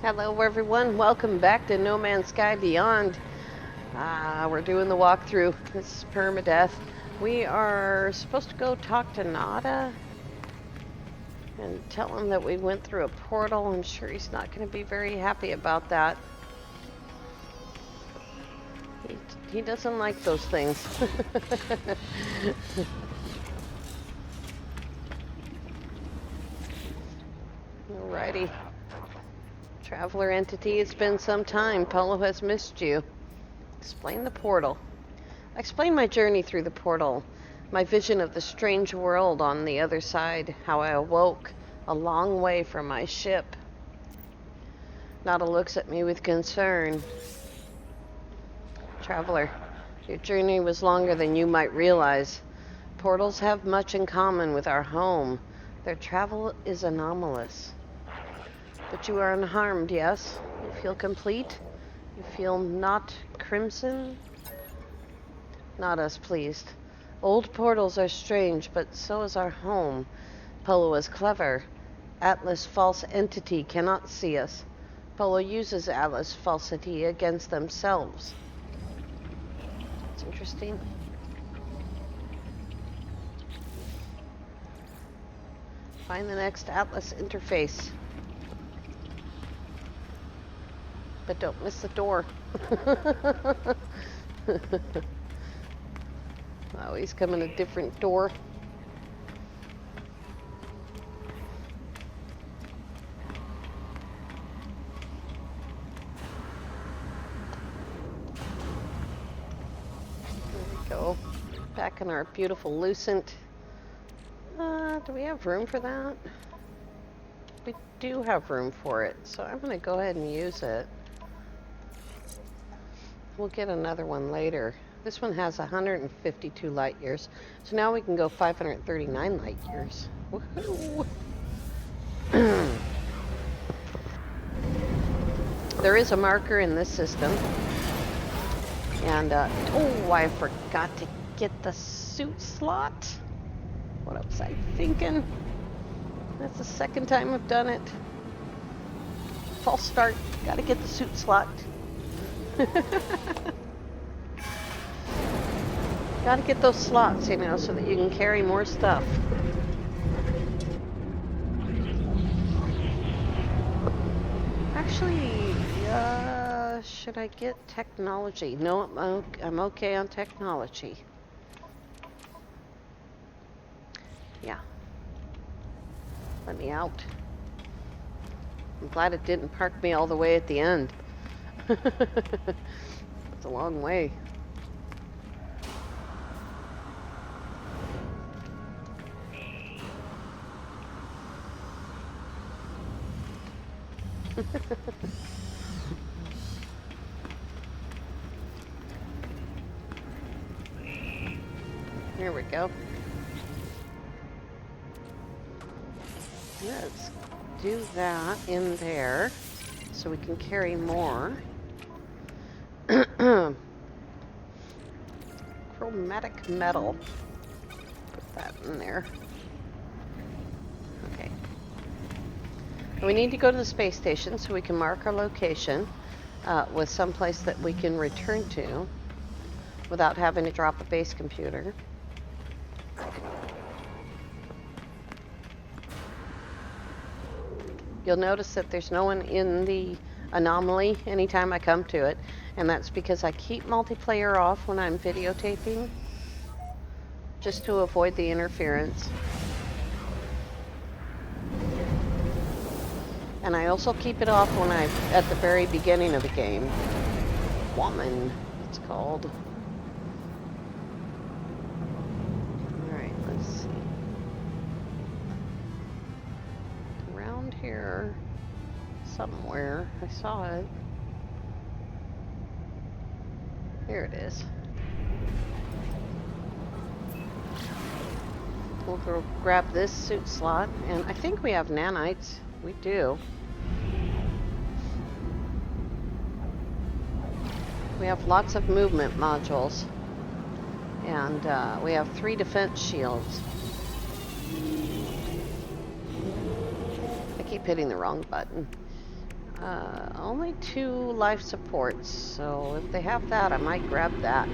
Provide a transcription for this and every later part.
Hello everyone, welcome back to No Man's Sky Beyond. We're doing the walkthrough. This is Permadeath. We are supposed to go talk to Nada and tell him that we went through a portal. I'm sure he's not going to be very happy about that. He doesn't like those things. Alrighty. Traveler entity, it's been some time. Polo has missed you. Explain the portal. I explained my journey through the portal, my vision of the strange world on the other side, how I awoke a long way from my ship. Nada looks at me with concern. Traveler, your journey was longer than you might realize. Portals have much in common with our home. Their travel is anomalous. But you are unharmed, yes? You feel complete? You feel not crimson? Not us pleased. Old portals are strange, but so is our home. Polo is clever. Atlas false entity cannot see us. Polo uses Atlas falsity against themselves. It's interesting. Find the next Atlas interface. But don't miss the door. Oh, he's coming a different door. There we go. Back in our beautiful Lucent. Do we have room for that? We do have room for it, so I'm going to go ahead and use it. We'll get another one later. This one has 152 light years, so now we can go 539 light years. Woohoo! There is a marker in this system, and oh, I forgot to get the suit slot. What was I thinking? That's the second time I've done it. False start. Gotta get the suit slot. Gotta get those slots, you know, so that you can carry more stuff. Actually, should I get technology? No, I'm okay on technology. Yeah. Let me out. I'm glad it didn't park me all the way at the end. It's a long way. There we go. Let's do that in there so we can carry more. Chromatic metal. Put that in there. Okay. We need to go to the space station so we can mark our location with some place that we can return to without having to drop a base computer. You'll notice that there's no one in the anomaly anytime I come to it, and that's because I keep multiplayer off when I'm videotaping, just to avoid the interference. And I also keep it off when I'm at the very beginning of the game. Woman, it's called. Alright, let's see. Around here somewhere. I saw it. Here it is. We'll go grab this suit slot, and I think we have nanites. We do. We have lots of movement modules, and we have 3 defense shields. I keep hitting the wrong button. Only 2 life supports, so if they have that, I might grab that.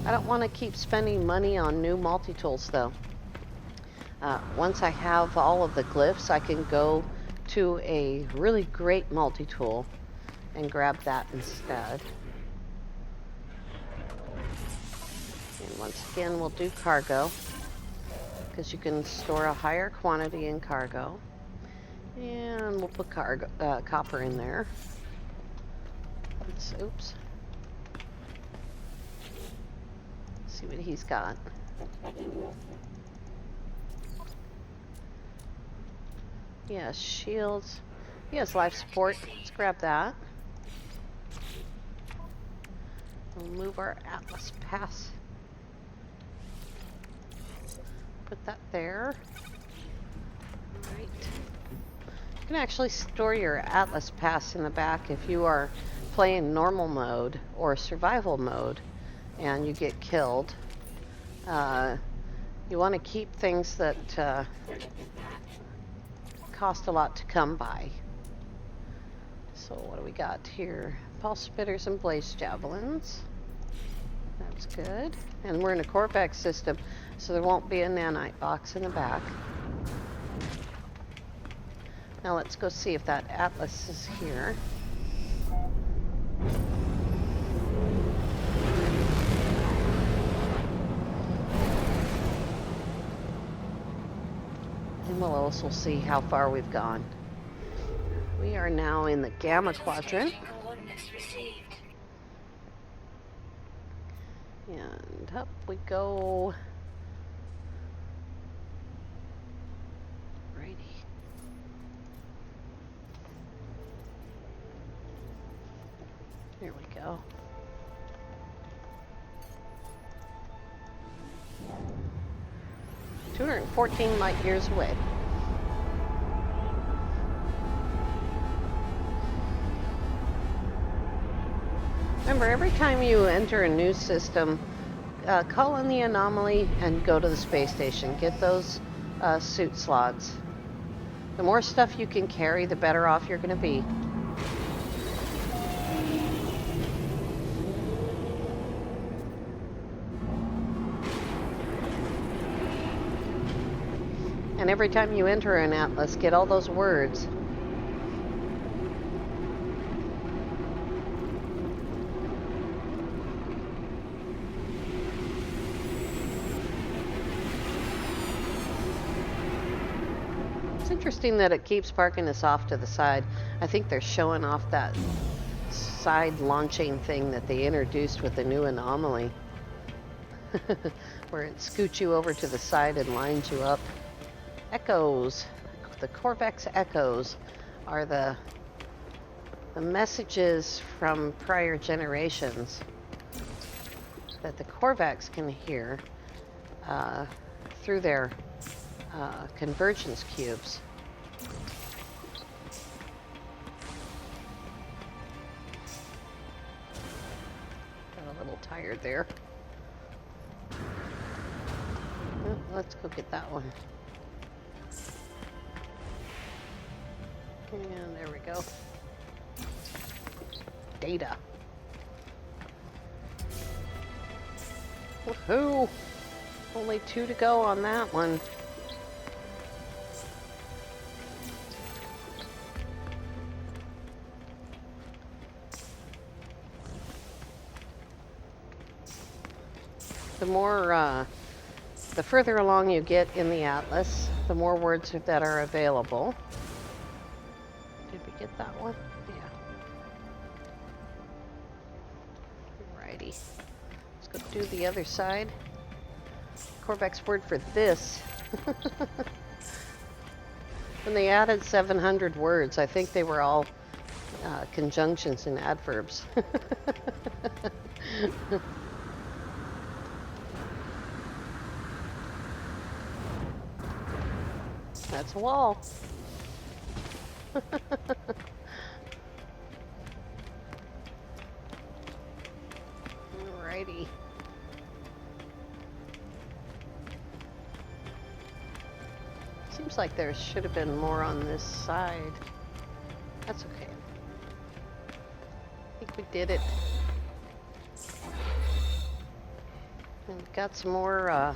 I don't want to keep spending money on new multi-tools, though. Once I have all of the glyphs, I can go to a really great multi-tool and grab that instead. And once again, we'll do cargo, because you can store a higher quantity in cargo. And we'll put copper in there. Oops. See what he's got. He has shields. He has life support. Let's grab that. We'll move our Atlas Pass. Put that there. Alright. You can actually store your Atlas Pass in the back if you are playing normal mode or survival mode and you get killed. You want to keep things that cost a lot to come by. So what do we got here? Pulse spitters and blaze javelins. That's good. And we're in a Corvax system, so there won't be a nanite box in the back. Now let's go see if that Atlas is here. And we'll also see how far we've gone. We are now in the Gamma Quadrant. And up we go. Righty. There we go. "214 light years away." Remember, every time you enter a new system, call in the anomaly and go to the space station. Get those suit slots. The more stuff you can carry, the better off you're going to be. And every time you enter an Atlas, get all those words. It's interesting that it keeps parking us off to the side. I think they're showing off that side launching thing that they introduced with the new anomaly. Where it scoots you over to the side and lines you up. Echoes. The Corvax echoes are the messages from prior generations that the Corvax can hear through their convergence cubes. Got a little tired there. Well, let's go get that one. And there we go. Data. Woohoo! Only 2 to go on that one. The further along you get in the Atlas, the more words that are available. Did we get that one? Yeah. Alrighty. Let's go do the other side. Corvax word for this. When they added 700 words, I think they were all conjunctions and adverbs. That's a wall. Alrighty. Seems like there should have been more on this side. That's okay. I think we did it. And we've got some more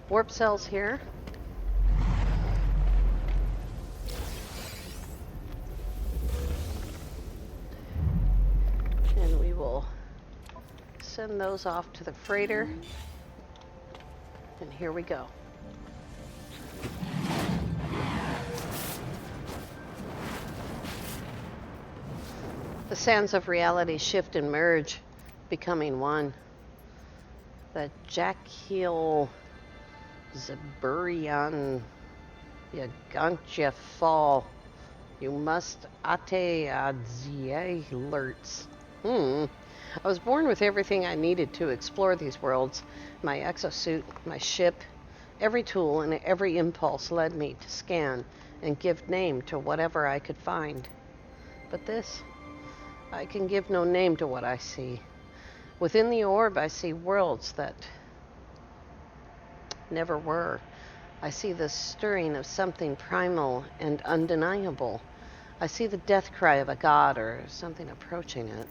warp cells here. And we will send those off to the freighter. And here we go. The sands of reality shift and merge, becoming one. The Jackheel Zaburian Yagantia fall. You must ate alerts. I was born with everything I needed to explore these worlds. My exosuit, my ship, every tool and every impulse led me to scan and give name to whatever I could find. But this, I can give no name to what I see. Within the orb, I see worlds that never were. I see the stirring of something primal and undeniable. I see the death cry of a god or something approaching it.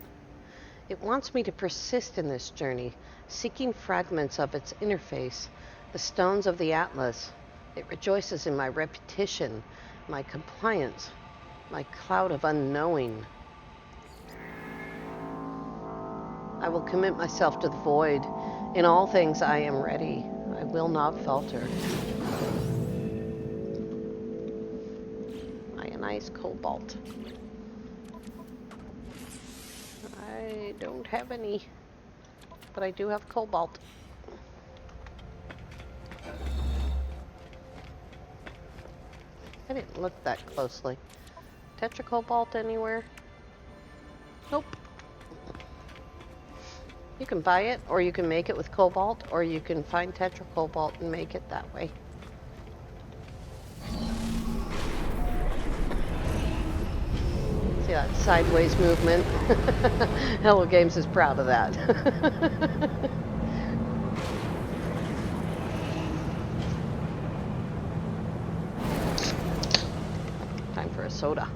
It wants me to persist in this journey, seeking fragments of its interface, the stones of the Atlas. It rejoices in my repetition, my compliance, my cloud of unknowing. I will commit myself to the void. In all things I am ready. I will not falter. Ionized cobalt. I don't have any, but I do have cobalt. I didn't look that closely. Tetracobalt anywhere? Nope. You can buy it, or you can make it with cobalt, or you can find tetracobalt and make it that way. See that sideways movement? Hello Games is proud of that. Time for a soda.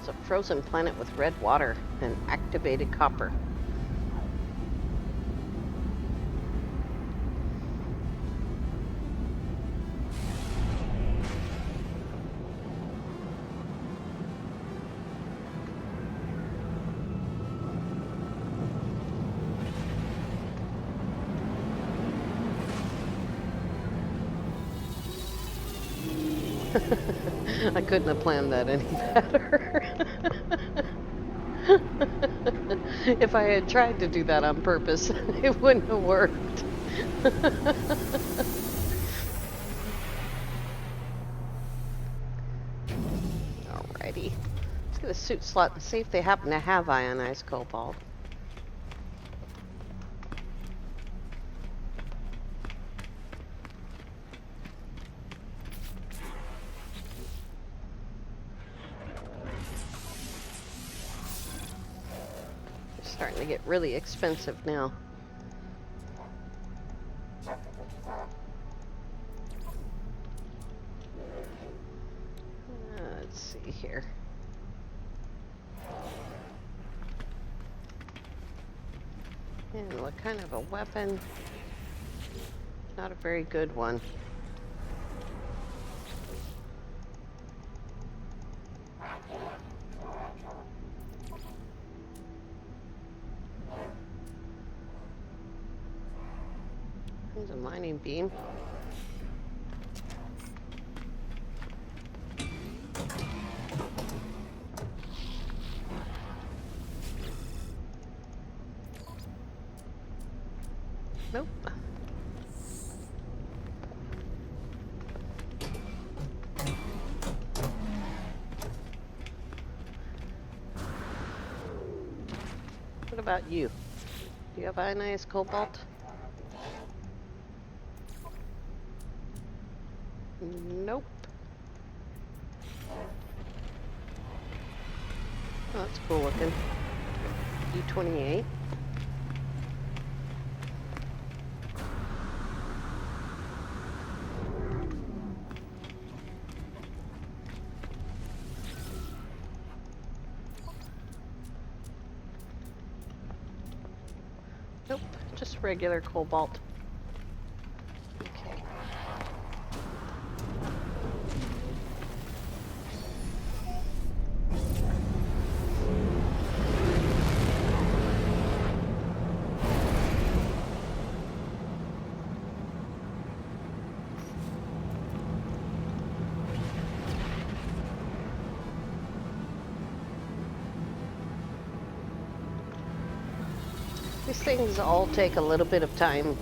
It's a frozen planet with red water and activated copper. I couldn't have planned that any better. If I had tried to do that on purpose, it wouldn't have worked. Alrighty. Let's get a suit slot and see if they happen to have ionized cobalt. Starting to get really expensive now. Let's see here. And what kind of a weapon? Not a very good one. There's a mining beam. Nope. What about you? Do you have ionized cobalt? Nope. Oh, that's cool looking. E28. Nope, just regular cobalt. Okay. These things all take a little bit of time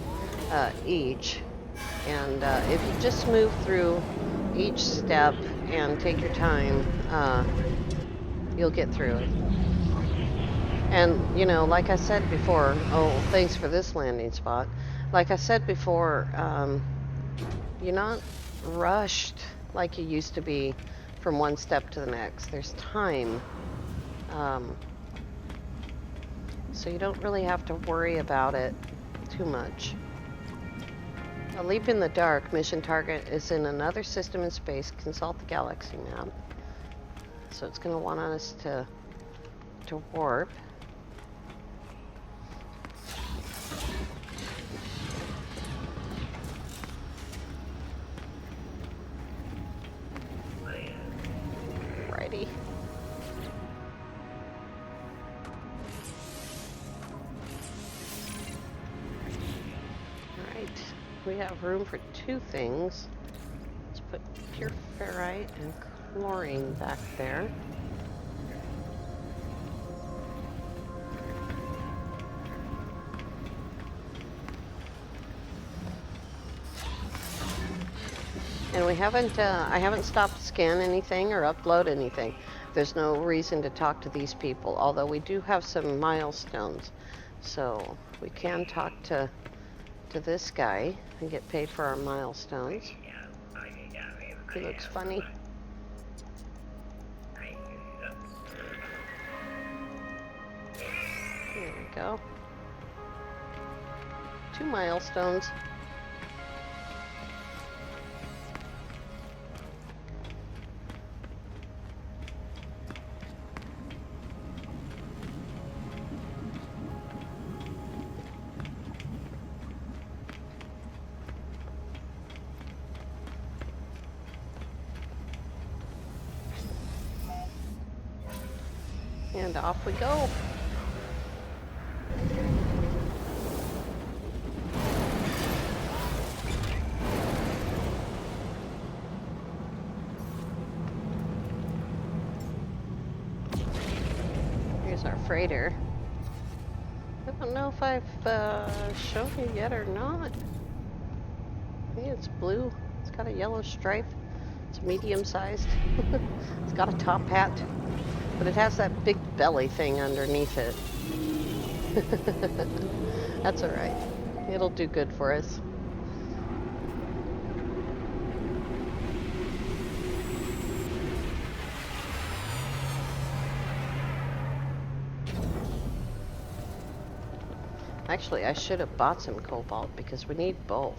each, and if you just move through each step and take your time, you'll get through it. And, you know, like I said before, oh, thanks for this landing spot. Like I said before, you're not rushed like you used to be from one step to the next. There's time. So you don't really have to worry about it too much. A leap in the dark. Mission target is in another system in space. Consult the galaxy map. So it's going to want us to warp. Righty. Alright. We have room for two things. Let's put pure ferrite and chlorine back there. And we haven't, I haven't stopped to scan anything or upload anything. There's no reason to talk to these people, although we do have some milestones. So we can talk to this guy and get paid for our milestones. He looks funny. There we go. 2 milestones. And off we go. Here's our freighter. I don't know if I've shown you yet or not. I think it's blue. It's got a yellow stripe. It's medium sized. It's got a top hat. But it has that big belly thing underneath it. That's alright. It'll do good for us. Actually, I should have bought some cobalt because we need both.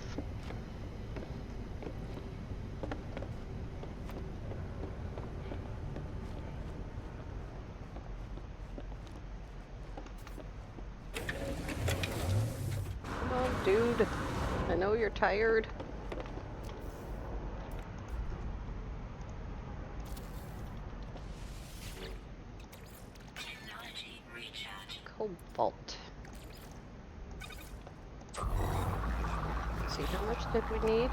Dude, I know you're tired. Cobalt. Let's see, how much did we need?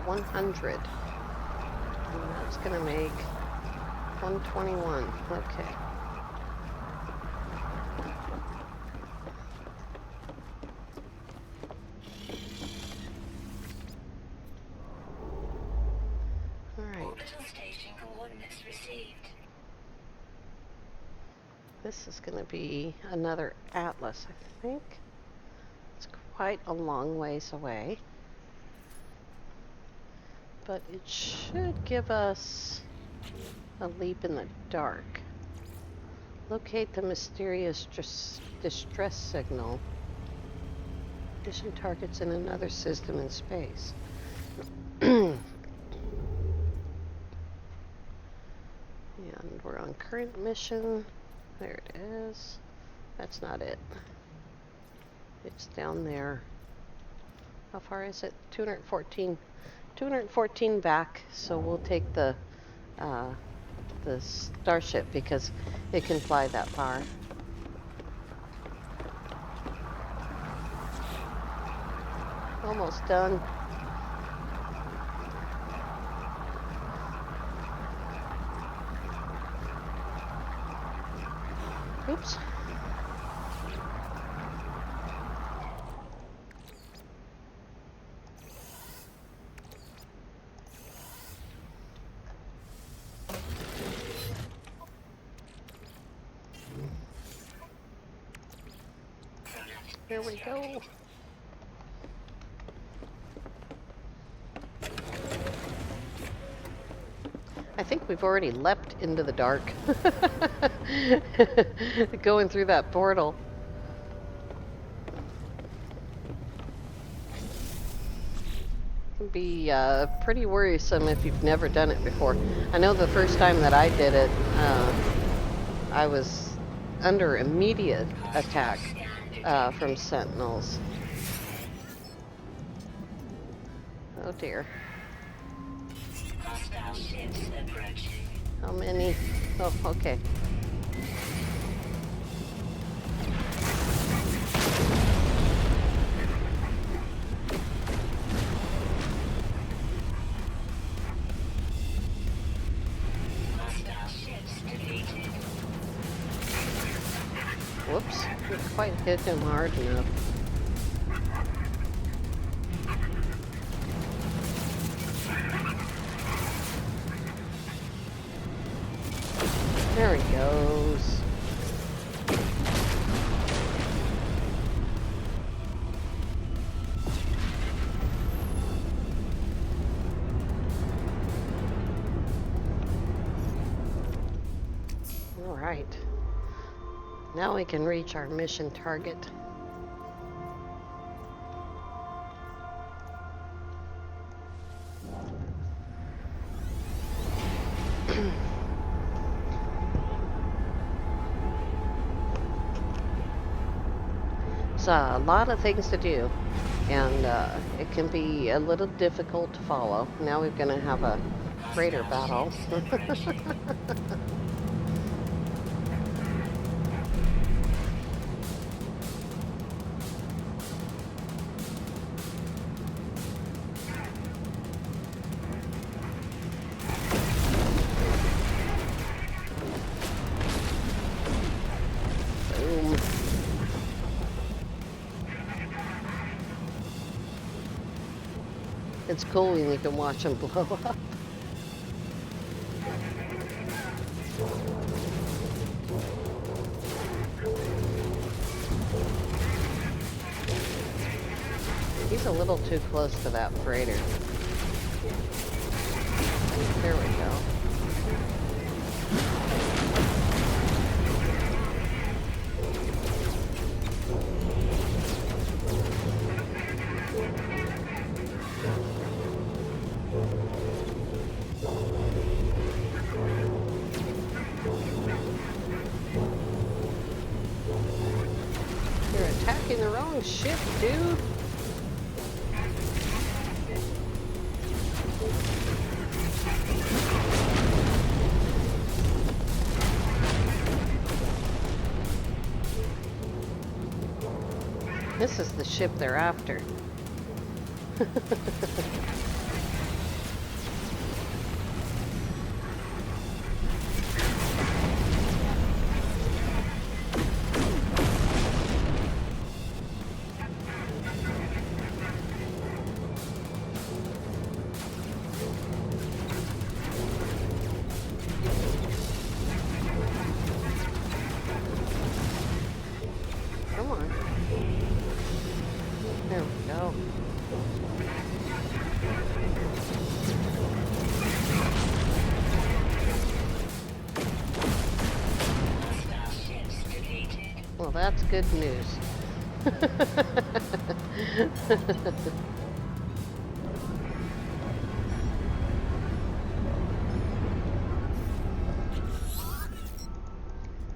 100. And that's gonna make 121. Okay. This is going to be another Atlas, I think. It's quite a long ways away. But it should give us A leap in the dark. Locate the mysterious distress signal. Mission targets in another system in space. And we're on current mission. There it is. That's not it. It's down there. How far is it? 214. 214 back. So we'll take the starship because it can fly that far. Almost done. Oops. There we go. I think we've already leapt into the dark. Going through that portal. It can be pretty worrisome if you've never done it before. I know the first time that I did it, I was under immediate attack from sentinels. Oh dear. How many? Oh, okay. Whoops, didn't quite hit him hard enough. There he goes. All right. Now we can reach our mission target. A lot of things to do, and it can be a little difficult to follow. Now we're going to have a freighter battle. Boom. It's cool when you can watch them blow up. He's a little too close to that freighter. There we go. You're attacking the wrong ship, dude. This is the ship they're after. Come on. There we go. that's good news.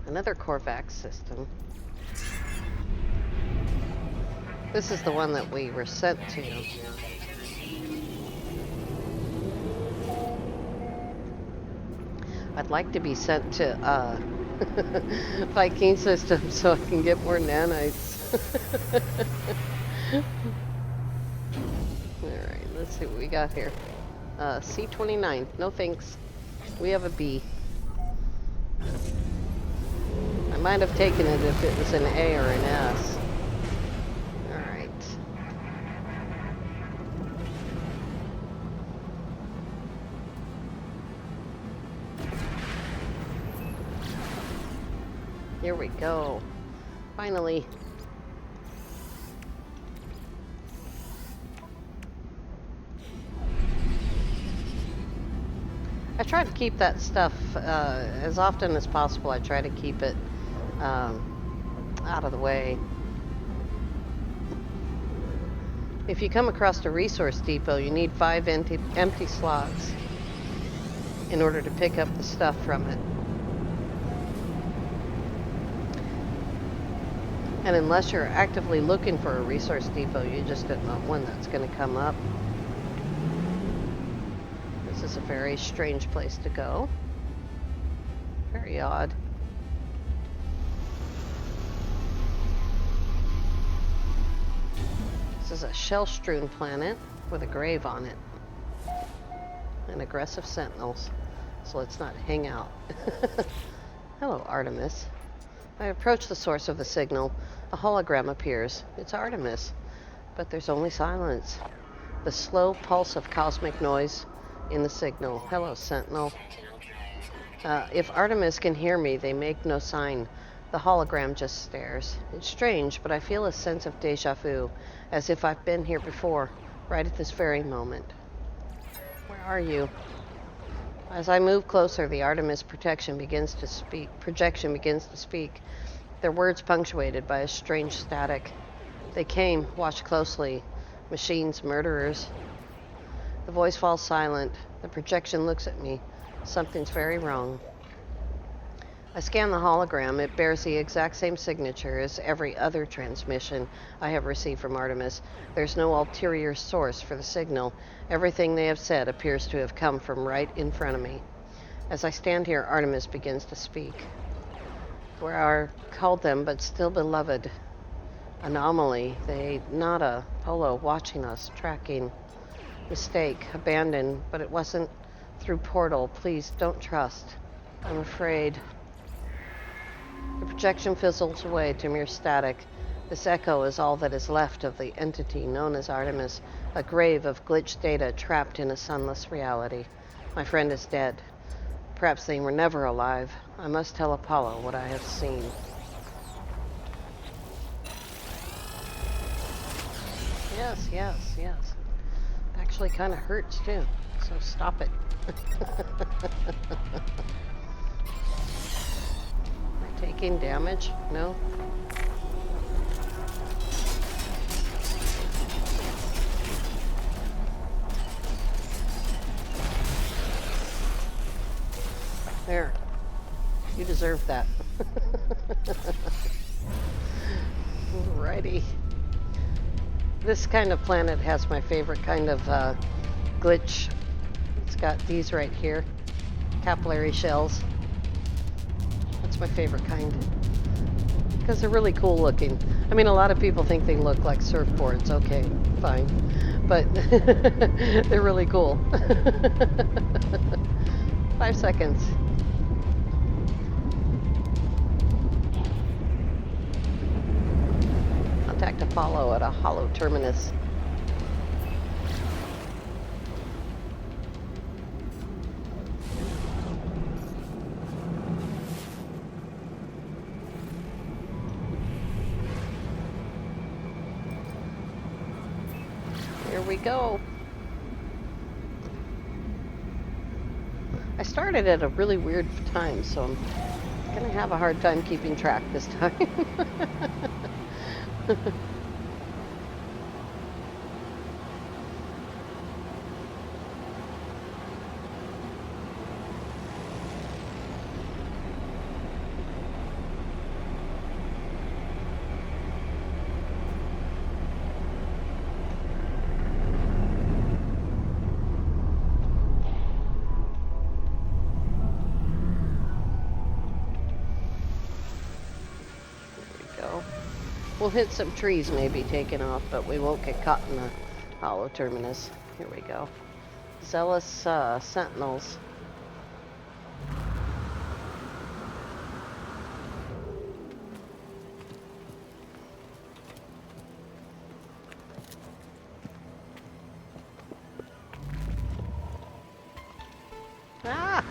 Another Korvax system. This is the one that we were sent to. I'd like to be sent to Viking system so I can get more nanites. Alright, let's see what we got here. C29. No thanks. We have a B. I might have taken it if it was an A or an S. Alright. Here we go. Finally. I try to keep that stuff as often as possible. I try to keep it out of the way. If you come across a resource depot, you need 5 empty slots in order to pick up the stuff from it. And unless you're actively looking for a resource depot, you just don't know one that's going to come up. This is a very strange place to go. Very odd. This is a shell-strewn planet with a grave on it. And aggressive sentinels. So let's not hang out. Hello, Artemis. I approach the source of the signal. A hologram appears. It's Artemis. But there's only silence. The slow pulse of cosmic noise in the signal. Hello, Sentinel. If Artemis can hear me, they make no sign. The hologram just stares. It's strange, but I feel a sense of deja vu, as if I've been here before, right at this very moment. Where are you? As I move closer, the Artemis projection begins to speak. Their words punctuated by a strange static. They came, watch closely. Machines, murderers. The voice falls silent. The projection looks at me. Something's very wrong. I scan the hologram. It bears the exact same signature as every other transmission I have received from Artemis. There's no ulterior source for the signal. Everything they have said appears to have come from right in front of me. As I stand here, Artemis begins to speak. Where are called them, but still beloved. Anomaly. They, Nada, Polo, watching us, tracking. Mistake, abandoned, but it wasn't through portal. Please don't trust. I'm afraid. The projection fizzles away to mere static. This echo is all that is left of the entity known as Artemis, a grave of glitched data trapped in a sunless reality. My friend is dead. Perhaps they were never alive. I must tell Apollo what I have seen. Yes. It actually kind of hurts too, so stop it. Am I taking damage? No? There. You deserve that. Alrighty. This kind of planet has my favorite kind of glitch. It's got these right here. Capillary shells. That's my favorite kind. Because they're really cool looking. I mean, a lot of people think they look like surfboards. Okay, fine. But they're really cool. 5 seconds. Contact Apollo at a hollow terminus. Here we go. I started at a really weird time, so I'm Gonna have a hard time keeping track this time. We'll hit some trees maybe taking off, but we won't get caught in the hollow terminus. Here we go. Zealous sentinels. Ah!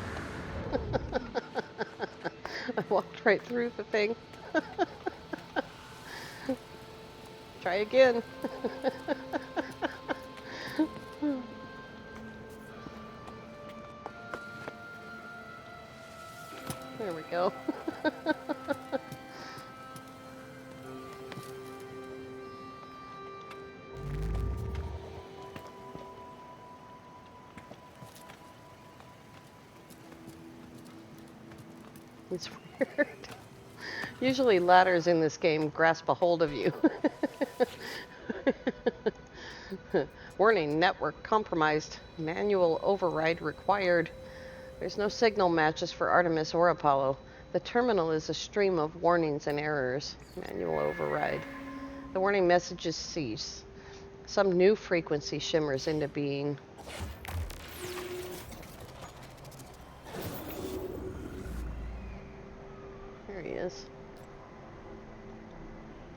I walked right through the thing. Try again. There we go. It's weird. Usually ladders in this game grasp a hold of you. Warning, network compromised. Manual override required. There's no signal matches for Artemis or Apollo. The terminal is a stream of warnings and errors. Manual override. The warning messages cease. Some new frequency shimmers into being. There he is.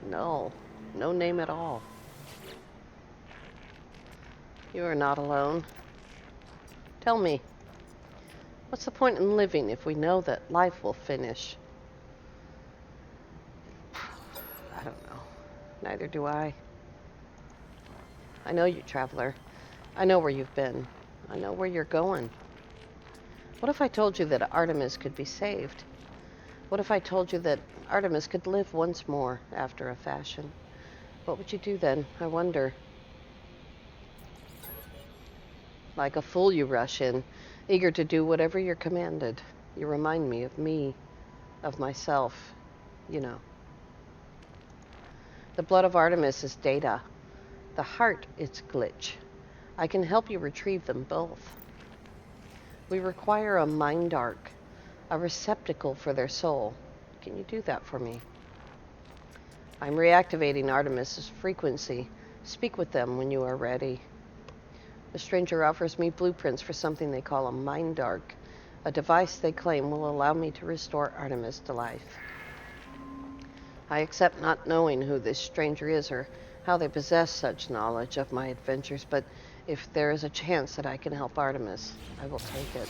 No. No name at all. You are not alone. Tell me, what's the point in living if we know that life will finish? I don't know. Neither do I. I know you, traveler. I know where you've been. I know where you're going. What if I told you that Artemis could be saved? What if I told you that Artemis could live once more after a fashion? What would you do then, I wonder? Like a fool you rush in, eager to do whatever you're commanded. You remind me, of myself, you know. The blood of Artemis is data. The heart, it's glitch. I can help you retrieve them both. We require a mind arc, a receptacle for their soul. Can you do that for me? I'm reactivating Artemis's frequency. Speak with them when you are ready. The stranger offers me blueprints for something they call a mind arc, a device they claim will allow me to restore Artemis to life. I accept not knowing who this stranger is or how they possess such knowledge of my adventures, but if there is a chance that I can help Artemis, I will take it.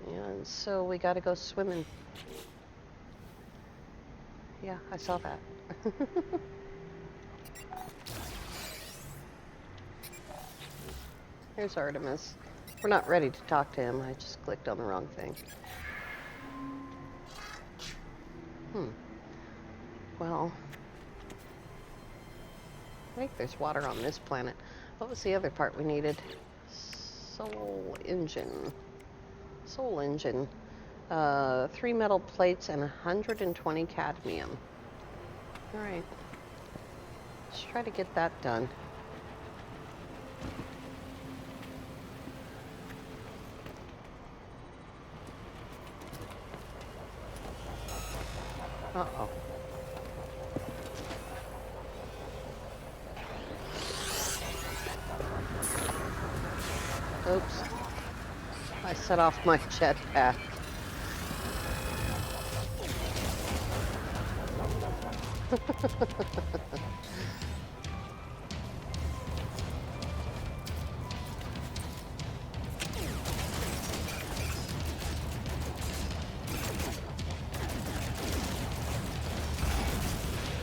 And so we gotta go swimming. Yeah, I saw that. Here's Artemis. We're not ready to talk to him. I just clicked on the wrong thing. Well, I think there's water on this planet. What was the other part we needed? Soul engine. Soul engine. 3 metal plates and 120 cadmium. All right. Let's try to get that done. Uh-oh. Oops. I set off my jetpack.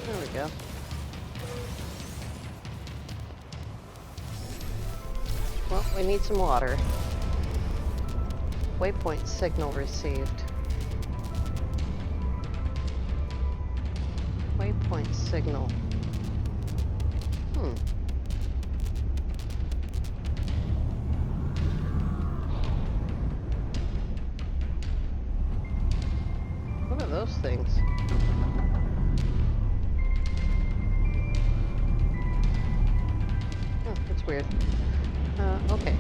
There we go. Well, we need some water. Waypoint signal received. Point signal. What are those things? Oh, that's weird. Okay.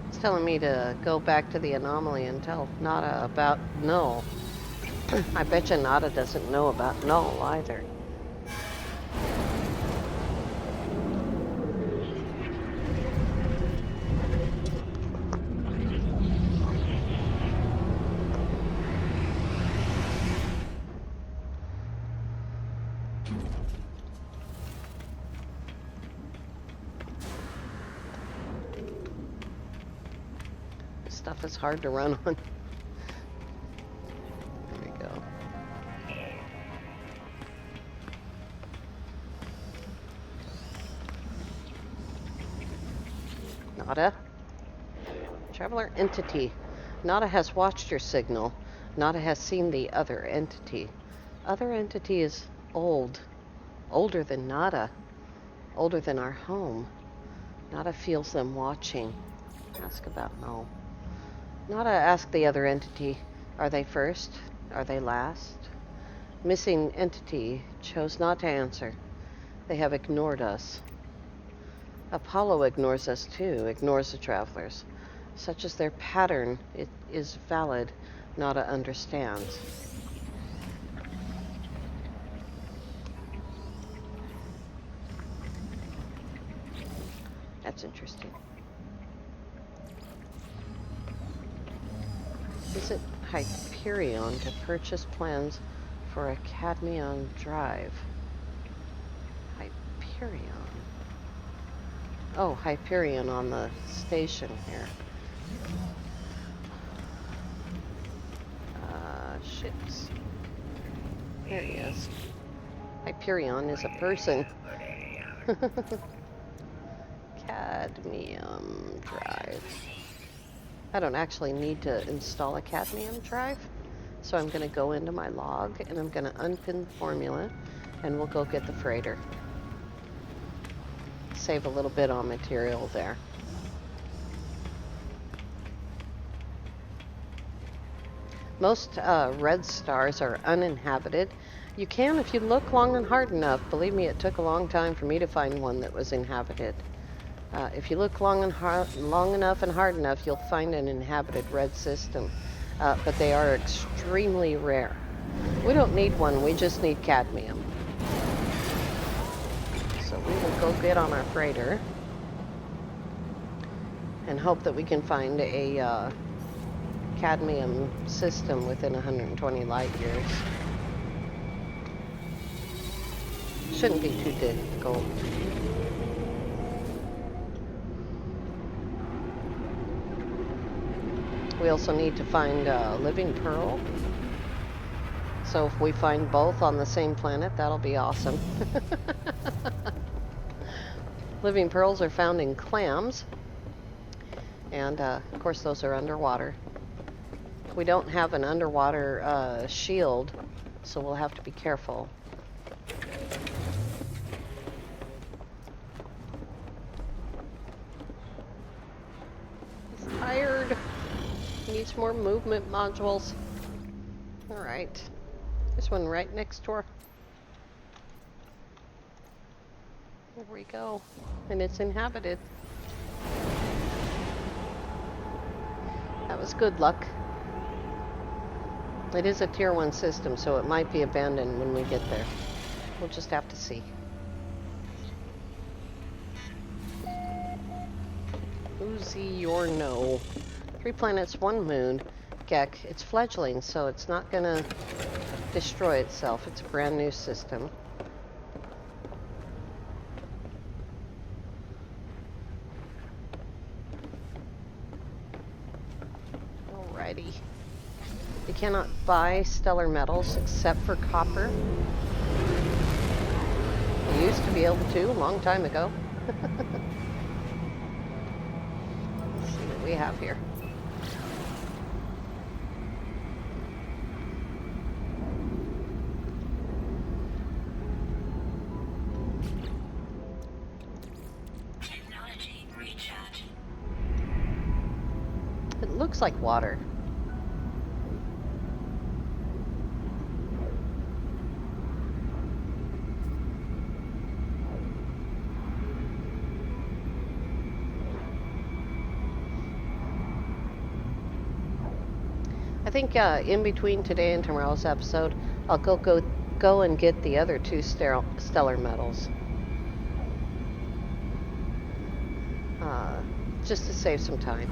It's telling me to go back to the anomaly and tell Nada about Null. I bet you Nada doesn't know about Null either. This stuff is hard to run on. There we go. Nada? Traveler entity. Nada has watched your signal. Nada has seen the other entity. Other entity is old. Older than Nada. Older than our home. Nada feels them watching. Ask about Null. Nada asked the other entity, are they first? Are they last? Missing entity chose not to answer. They have ignored us. Apollo ignores us too, ignores the travelers. Such as their pattern, it is valid. Nada understands. That's interesting. Visit Hyperion to purchase plans for a cadmium drive. Hyperion. Oh, Hyperion on the station here. Ships. There he is. Hyperion is a person. Cadmium drive. I don't actually need to install a cadmium drive, so I'm going to go into my log and I'm going to unpin the formula and we'll go get the freighter. Save a little bit on material there. Most red stars are uninhabited. You can if you look long and hard enough. Believe me, it took a long time for me to find one that was inhabited. If you look long enough and hard enough, you'll find an inhabited red system. But they are extremely rare. We don't need one, we just need cadmium. So we will go get on our freighter and hope that we can find a cadmium system within 120 light years. Shouldn't be too difficult. We also need to find a living pearl. So if we find both on the same planet, that'll be awesome. Living pearls are found in clams. And of course those are underwater. We don't have an underwater shield, so we'll have to be careful. He's tired. He needs more movement modules. Alright. There's one right next door. There we go. And it's inhabited. That was good luck. It is a tier 1 system, so it might be abandoned when we get there. We'll just have to see. Uzi or no. 3 planets, 1 moon. Gek, it's fledgling, so it's not gonna destroy itself. It's a brand new system. cannot buy stellar metals except for copper. You used to be able to a long time ago. Let's see what we have here. Technology recharge. It looks like water. I think in between today and tomorrow's episode, I'll go and get the other two stellar metals. Just to save some time.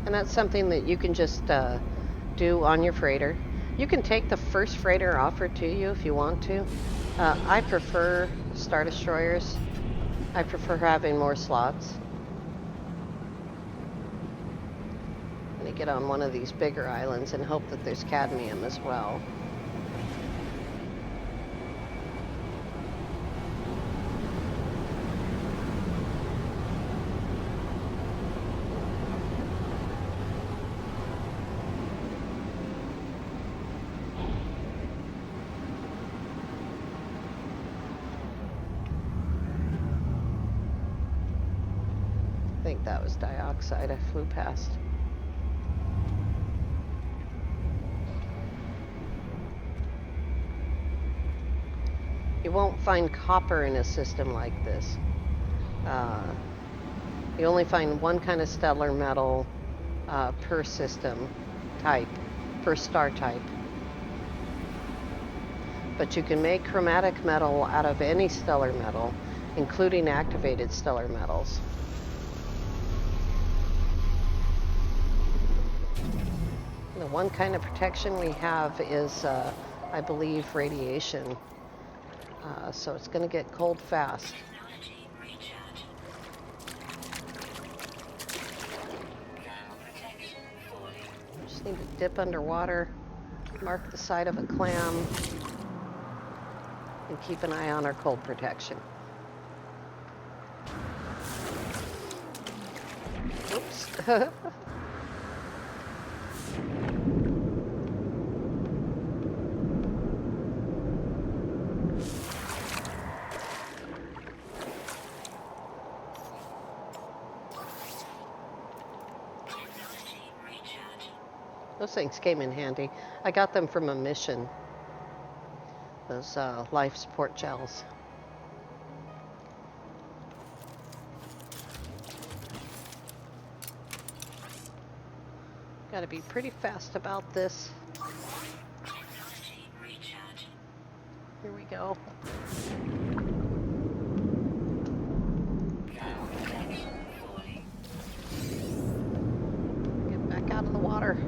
And that's something that you can just do on your freighter. You can take the first freighter offered to you if you want to. I prefer Star Destroyers. I prefer having more slots. I'm going to get on one of these bigger islands and hope that there's cadmium as well. I think that was dioxide I flew past. You won't find copper in a system like this. You only find one kind of stellar metal per system type, per star type. But you can make chromatic metal out of any stellar metal, including activated stellar metals. The one kind of protection we have is, I believe, radiation. So it's going to get cold fast. Technology recharge. Thermal protection falling. Just need to dip underwater, mark the side of a clam, and keep an eye on our cold protection. Oops. Those things came in handy. I got them from a mission. Those life support gels. Got to be pretty fast about this. Technology recharge. Here we go. Thermal protection falling. Get back out of the water.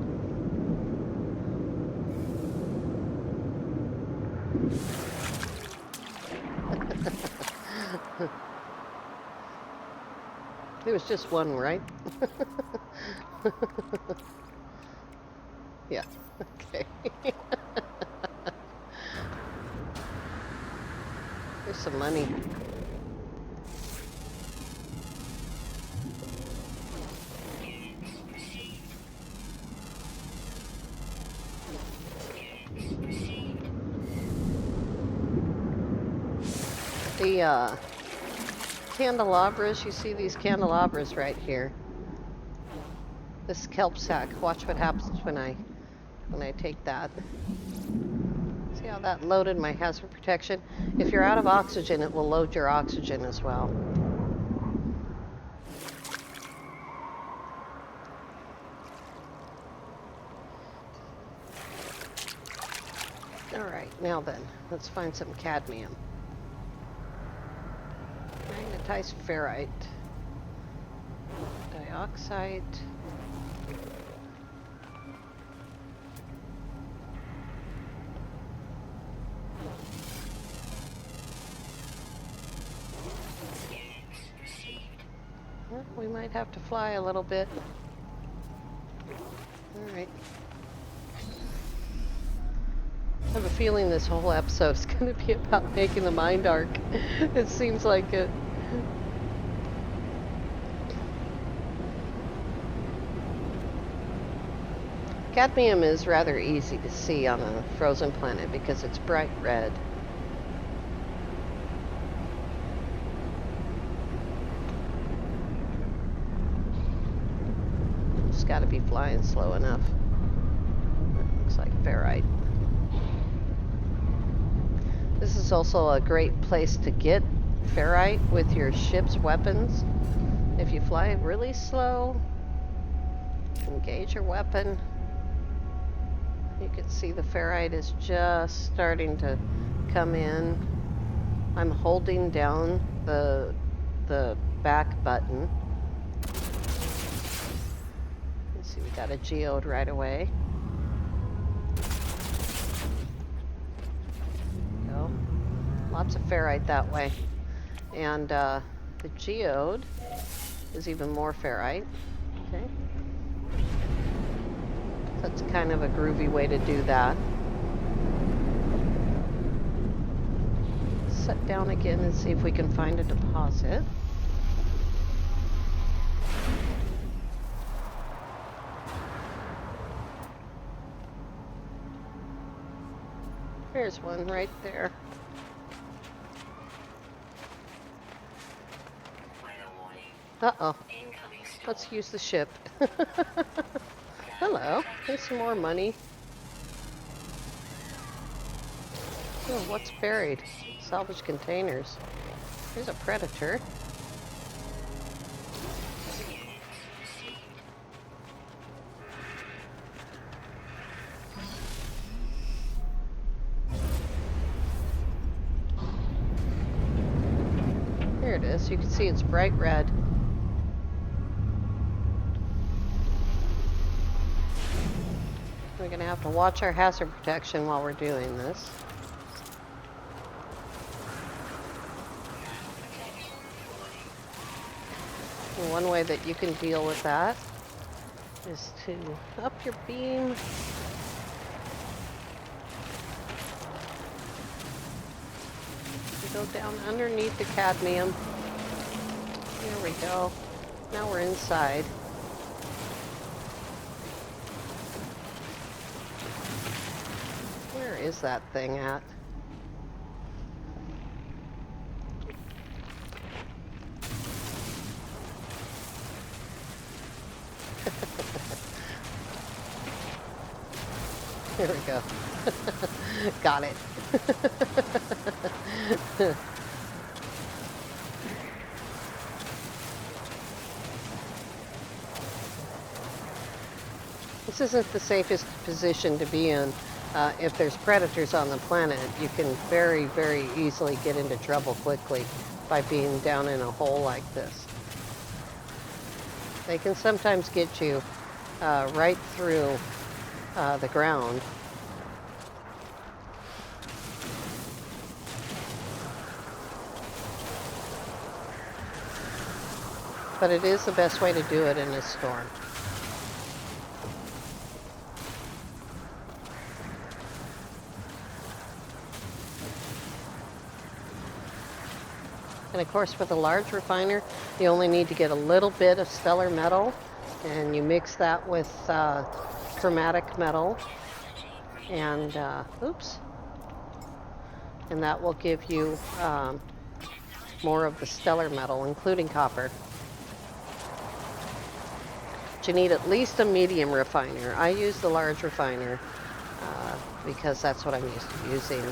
There was just one, right? Yeah, okay. Here's some money. Units received. Units received. The candelabras, you see these candelabras right here. This kelp sack, watch what happens when I take that. See how that loaded my hazard protection? If you're out of oxygen, it will load your oxygen as well. All right, now then, let's find some cadmium. Magnetized ferrite. Dioxide. Well, we might have to fly a little bit. Alright. I have a feeling this whole episode is going to be about making the mind arc. It seems like it. Cadmium is rather easy to see on a frozen planet because it's bright red. Just got to be flying slow enough. That looks like ferrite. This is also a great place to get ferrite with your ship's weapons. If you fly really slow, engage your weapon. You can see the ferrite is just starting to come in. I'm holding down the back button. Let's see, we got a geode right away. Go. Lots of ferrite that way. And the geode is even more ferrite. Okay. That's kind of a groovy way to do that. Set down again and see if we can find a deposit. There's one right there. Uh-oh. Let's use the ship. Hello. Here's some more money. Oh, what's buried? Salvage containers. Here's a predator. Here it is. You can see it's bright red. We're going to have to watch our hazard protection while we're doing this. And one way that you can deal with that is to up your beam. Go down underneath the cadmium. There we go. Now we're inside. Where is that thing at? Here we go. Got it. This isn't the safest position to be in. If there's predators on the planet, you can very, very easily get into trouble quickly by being down in a hole like this. They can sometimes get you right through the ground. But it is the best way to do it in a storm. And of course, with a large refiner, you only need to get a little bit of stellar metal, and you mix that with chromatic metal, and oops, and that will give you more of the stellar metal, including copper. But you need at least a medium refiner. I use the large refiner because that's what I'm used to using.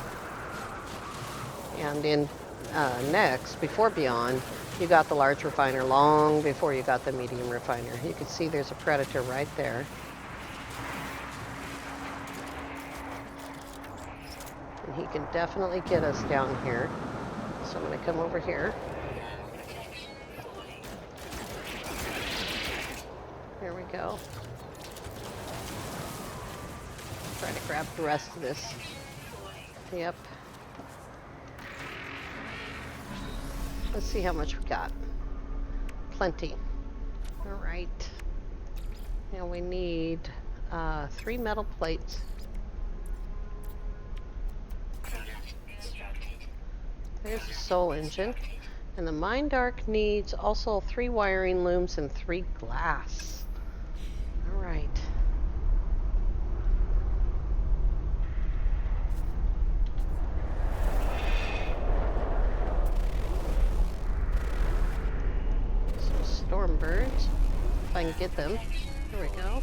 And in next, before Beyond, you got the large refiner long before you got the medium refiner. You can see there's a predator right there. And he can definitely get us down here. So I'm going to come over here. There we go. Try to grab the rest of this. Yep. Let's see how much we got. Plenty. Alright. Now we need 3 metal plates. Product constructed. There's the soul engine. And the Mind Arc needs also 3 wiring looms and 3 glass. Alright. Some storm birds. If I can get them. There we go.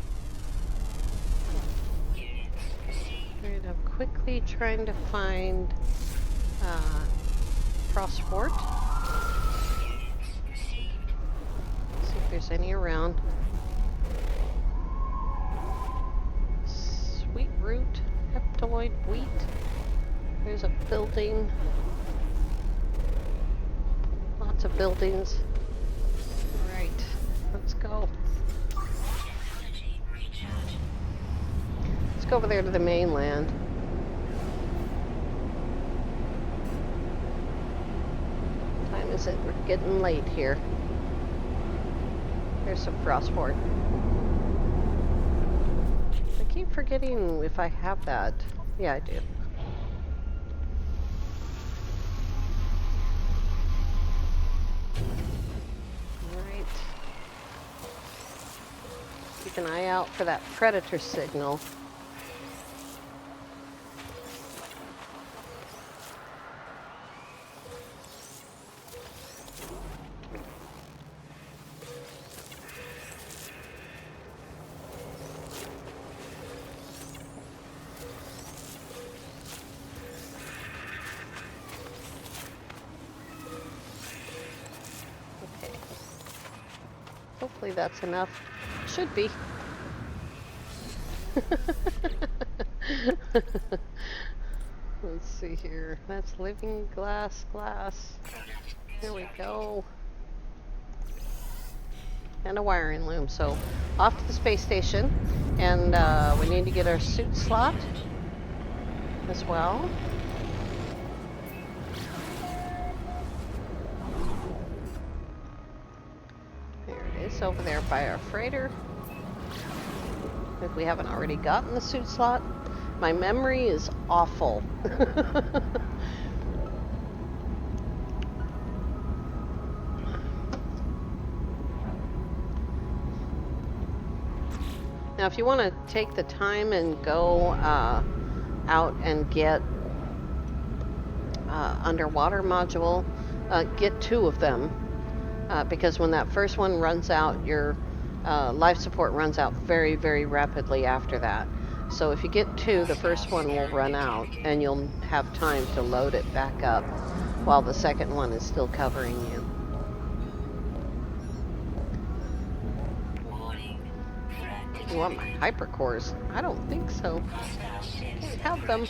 Alright, I'm quickly trying to find Frostfort. See if there's any around. Sweet root, heptoid, wheat. There's a building. Lots of buildings. Right, let's go. Technology recharge. Let's go over there to the mainland. What time is it? We're getting late here. There's some Frostfort. I keep forgetting if I have that. Yeah, I do. Alright. Keep an eye out for that predator signal. Okay. Hopefully that's enough. Should be. Let's see here. That's living glass. There we go. And a wiring loom. So off to the space station. And we need to get our suit slot as well. There it is, over there by our freighter. If we haven't already gotten the suit slot. My memory is awful. Now, if you want to take the time and go out and get underwater module, get 2 of them. Because when that first one runs out, your life support runs out very, very rapidly after that. So if you get 2, the first one will run out, and you'll have time to load it back up while the second one is still covering you. Warning. Threat You want my hypercores? I don't think so. Can't have them.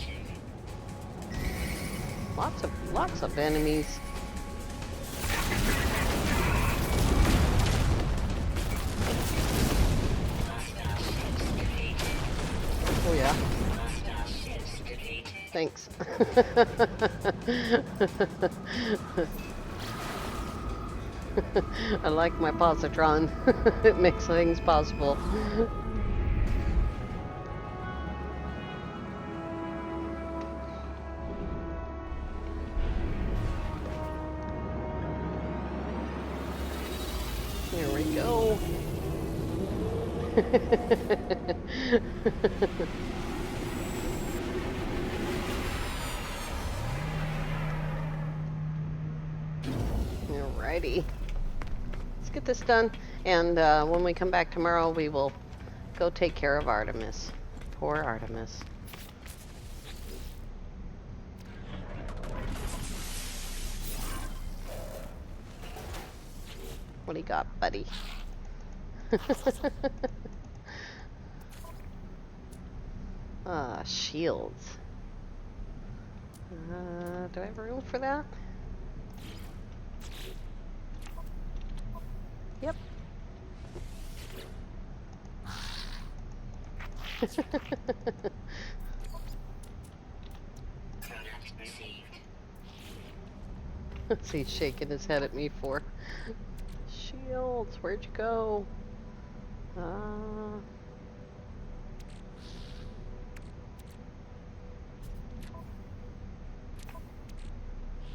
Lots of enemies. Oh yeah. Thanks. I like my positron. It makes things possible. There we go. Alrighty. Let's get this done, and when we come back tomorrow, we will go take care of Artemis. Poor Artemis. What do you got, buddy? Shields. Do I have room for that? Yep. product received. What's he shaking his head at me for? Shields, where'd you go? Uh,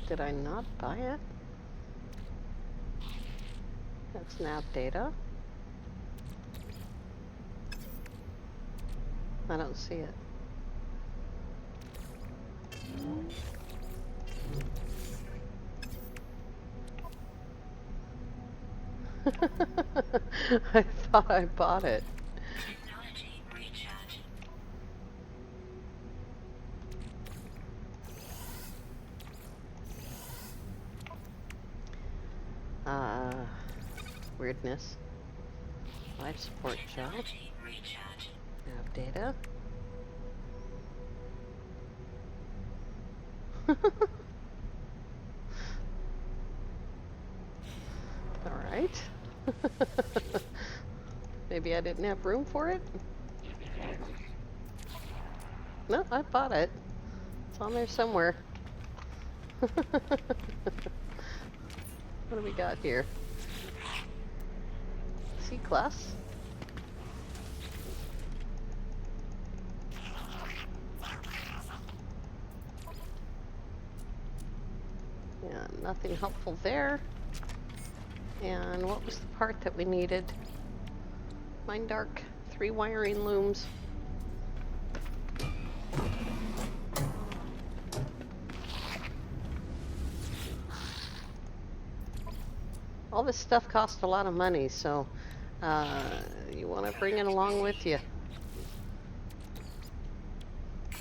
did I not buy it? That's nav data. I don't see it. I thought I bought it. Technology recharge. Weirdness. Life support job. Technology recharge. Nav data. Alright. Maybe I didn't have room for it? No, I bought it. It's on there somewhere. What do we got here? C-class? Yeah, nothing helpful there. And what was the part that we needed? Mine dark. 3 wiring looms. All this stuff costs a lot of money, so you want to bring it along with you.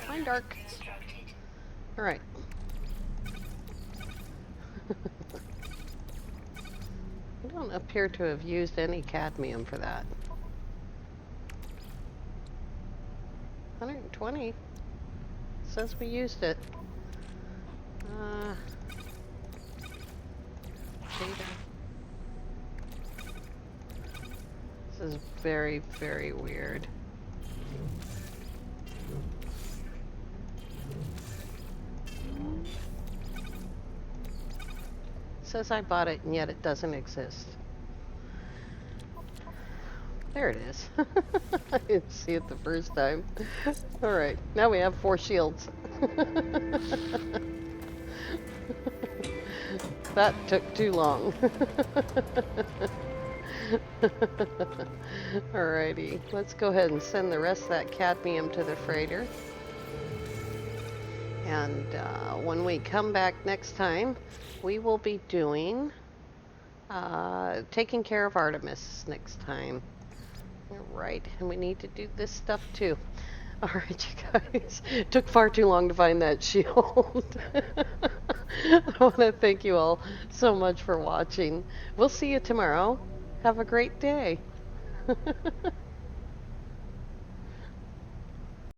Mine dark. Constructed. All right. I don't appear to have used any cadmium for that. 120. Says we used it. Data. This is very, very weird. Says I bought it and yet it doesn't exist. There it is. I didn't see it the first time. Alright, now we have 4 shields. That took too long. Alrighty, let's go ahead and send the rest of that cadmium to the freighter. And when we come back next time, we will be doing taking care of Artemis next time. Alright, and we need to do this stuff too. Alright, you guys. It took far too long to find that shield. I want to thank you all so much for watching. We'll see you tomorrow. Have a great day.